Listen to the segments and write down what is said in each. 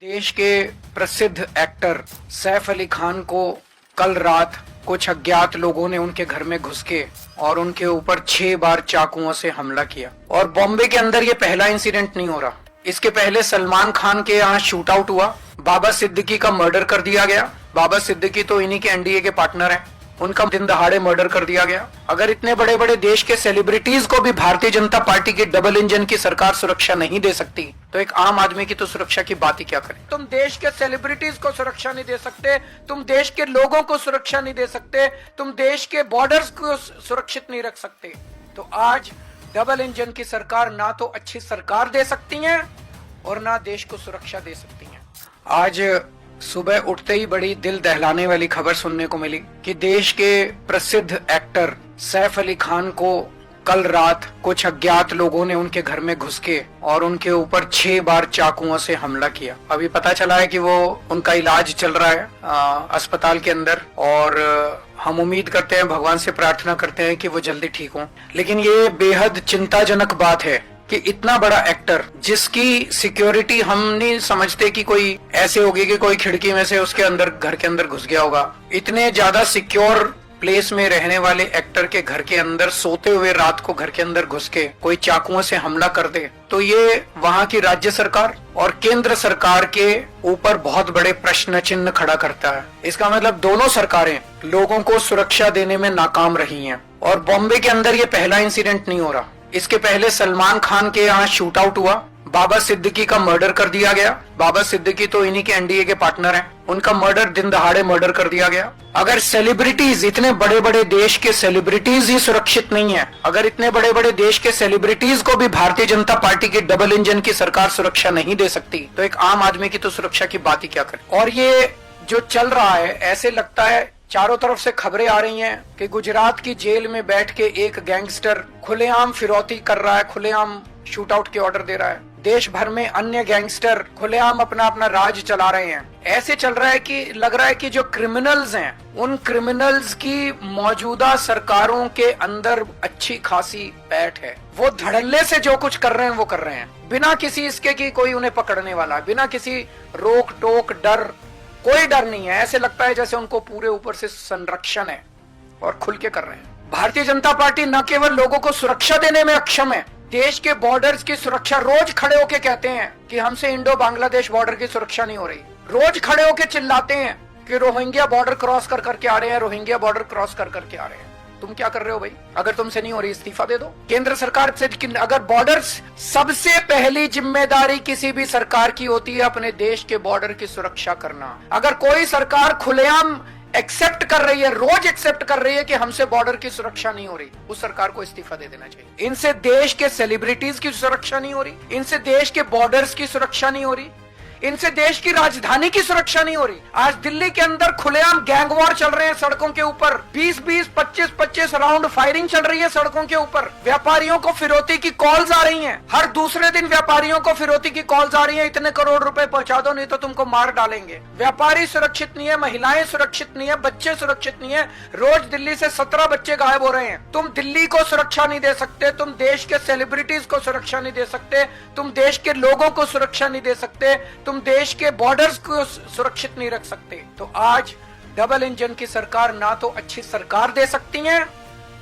देश के प्रसिद्ध एक्टर सैफ अली खान को कल रात कुछ अज्ञात लोगों ने उनके घर में घुस के और उनके ऊपर 6 बार चाकुओं से हमला किया। और बॉम्बे के अंदर ये पहला इंसिडेंट नहीं हो रहा। इसके पहले सलमान खान के यहाँ शूट आउट हुआ, बाबा सिद्दीकी का मर्डर कर दिया गया। बाबा सिद्दीकी तो इन्हीं के एनडीए के पार्टनर हैं, उनका दिन दहाड़े मर्डर कर दिया गया। अगर इतने बड़े बड़े देश के सेलिब्रिटीज को भी भारतीय जनता पार्टी की डबल इंजन की सरकार सुरक्षा नहीं दे सकती, तो एक आम आदमी की तो सुरक्षा की बात ही क्या करें। तुम देश के सेलिब्रिटीज को सुरक्षा नहीं दे सकते, तुम देश के लोगों को सुरक्षा नहीं दे सकते, तुम देश के बॉर्डर्स को सुरक्षित नहीं रख सकते, तो आज डबल इंजन की सरकार ना तो अच्छी सरकार दे सकती है और ना देश को सुरक्षा दे सकती है। आज सुबह उठते ही बड़ी दिल दहलाने वाली खबर सुनने को मिली कि देश के प्रसिद्ध एक्टर सैफ अली खान को कल रात कुछ अज्ञात लोगों ने उनके घर में घुस के और उनके ऊपर 6 बार चाकुओं से हमला किया। अभी पता चला है कि वो उनका इलाज चल रहा है अस्पताल के अंदर, और हम उम्मीद करते हैं, भगवान से प्रार्थना करते हैं कि वो जल्दी ठीक हों। लेकिन ये बेहद चिंताजनक बात है कि इतना बड़ा एक्टर जिसकी सिक्योरिटी हम नहीं समझते कि कोई ऐसे होगी कि कोई खिड़की में से उसके अंदर घर के अंदर घुस गया होगा, इतने ज्यादा सिक्योर प्लेस में रहने वाले एक्टर के घर के अंदर सोते हुए रात को घर के अंदर घुस के कोई चाकुओं से हमला कर दे, तो ये वहाँ की राज्य सरकार और केंद्र सरकार के ऊपर बहुत बड़े प्रश्न चिन्ह खड़ा करता है। इसका मतलब दोनों सरकारें लोगों को सुरक्षा देने में नाकाम रही हैं। और बॉम्बे के अंदर ये पहला इंसिडेंट नहीं हो रहा। इसके पहले सलमान खान के यहाँ शूट आउट हुआ, बाबा सिद्दीकी का मर्डर कर दिया गया। बाबा सिद्दीकी तो इन्हीं के एनडीए के पार्टनर हैं, उनका मर्डर दिन दहाड़े मर्डर कर दिया गया। अगर सेलिब्रिटीज, इतने बड़े बड़े देश के सेलिब्रिटीज ही सुरक्षित नहीं है, अगर इतने बड़े बड़े देश के सेलिब्रिटीज को भी भारतीय जनता पार्टी की डबल इंजन की सरकार सुरक्षा नहीं दे सकती, तो एक आम आदमी की तो सुरक्षा की बात ही क्या करें। और ये जो चल रहा है, ऐसे लगता है चारों तरफ से खबरें आ रही हैं कि गुजरात की जेल में बैठ के एक गैंगस्टर खुलेआम फिरौती कर रहा है, खुलेआम शूट आउट के ऑर्डर दे रहा है। देश भर में अन्य गैंगस्टर खुलेआम अपना अपना राज चला रहे हैं। ऐसे चल रहा है कि लग रहा है कि जो क्रिमिनल्स हैं, उन क्रिमिनल्स की मौजूदा सरकारों के अंदर अच्छी खासी पैठ है। वो धड़ल्ले से जो कुछ कर रहे हैं वो कर रहे हैं, बिना किसी इसके कि कोई उन्हें पकड़ने वाला, बिना किसी रोक टोक डर, कोई डर नहीं है। ऐसे लगता है जैसे उनको पूरे ऊपर से संरक्षण है और खुल के कर रहे हैं। भारतीय जनता पार्टी न केवल लोगों को सुरक्षा देने में अक्षम है, देश के बॉर्डर्स की सुरक्षा, रोज खड़े होके कहते हैं कि हमसे इंडो बांग्लादेश बॉर्डर की सुरक्षा नहीं हो रही। रोज खड़े होके चिल्लाते हैं कि रोहिंग्या बॉर्डर क्रॉस कर करके आ रहे हैं, रोहिंग्या बॉर्डर क्रॉस कर करके आ रहे हैं। तुम क्या कर रहे हो भाई? अगर तुमसे नहीं हो रही इस्तीफा दे दो। केंद्र सरकार से अगर बॉर्डर्स, सबसे पहली जिम्मेदारी किसी भी सरकार की होती है अपने देश के बॉर्डर की सुरक्षा करना। अगर कोई सरकार खुलेआम एक्सेप्ट कर रही है, रोज एक्सेप्ट कर रही है कि हमसे बॉर्डर की सुरक्षा नहीं हो रही, उस सरकार को इस्तीफा दे देना चाहिए। इनसे देश के सेलिब्रिटीज की सुरक्षा नहीं हो रही, इनसे देश के बॉर्डर्स की सुरक्षा नहीं हो रही, इनसे देश की राजधानी की सुरक्षा नहीं हो रही। आज दिल्ली के अंदर खुलेआम गैंग वॉर चल रहे हैं सड़कों के ऊपर, 20-20, 25-25 राउंड फायरिंग चल रही है सड़कों के ऊपर। व्यापारियों को फिरौती की कॉल्स आ रही हैं, हर दूसरे दिन व्यापारियों को फिरौती की कॉल्स आ रही हैं, इतने करोड़ रुपए पहुंचा दो नहीं तो तुमको मार डालेंगे। व्यापारी सुरक्षित नहीं है, महिलाएं सुरक्षित नहीं है, बच्चे सुरक्षित नहीं है। रोज दिल्ली से 17 बच्चे गायब हो रहे हैं। तुम दिल्ली को सुरक्षा नहीं दे सकते, तुम देश के सेलिब्रिटीज को सुरक्षा नहीं दे सकते, तुम देश के लोगों को सुरक्षा नहीं दे सकते, तुम देश के बॉर्डर्स को सुरक्षित नहीं रख सकते, तो आज डबल इंजन की सरकार ना तो अच्छी सरकार दे सकती हैं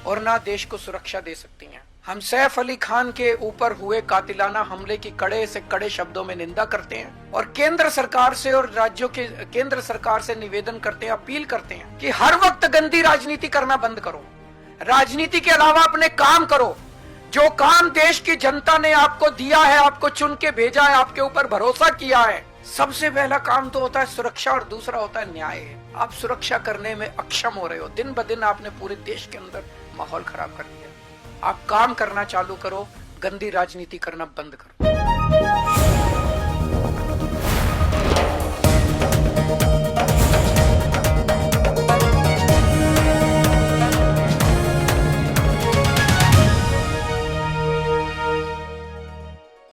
और ना देश को सुरक्षा दे सकती हैं। हम सैफ अली खान के ऊपर हुए कातिलाना हमले की कड़े से कड़े शब्दों में निंदा करते हैं और केंद्र सरकार से और राज्यों के केंद्र सरकार से निवेदन करते हैं, अपील करते हैं कि हर वक्त गंदी राजनीति करना बंद करो। राजनीति के अलावा अपने काम करो। जो काम देश की जनता ने आपको दिया है, आपको चुन के भेजा है, आपके ऊपर भरोसा किया है, सबसे पहला काम तो होता है सुरक्षा और दूसरा होता है न्याय। आप सुरक्षा करने में अक्षम हो रहे हो। दिन ब दिन आपने पूरे देश के अंदर माहौल खराब कर दिया। आप काम करना चालू करो, गंदी राजनीति करना बंद करो।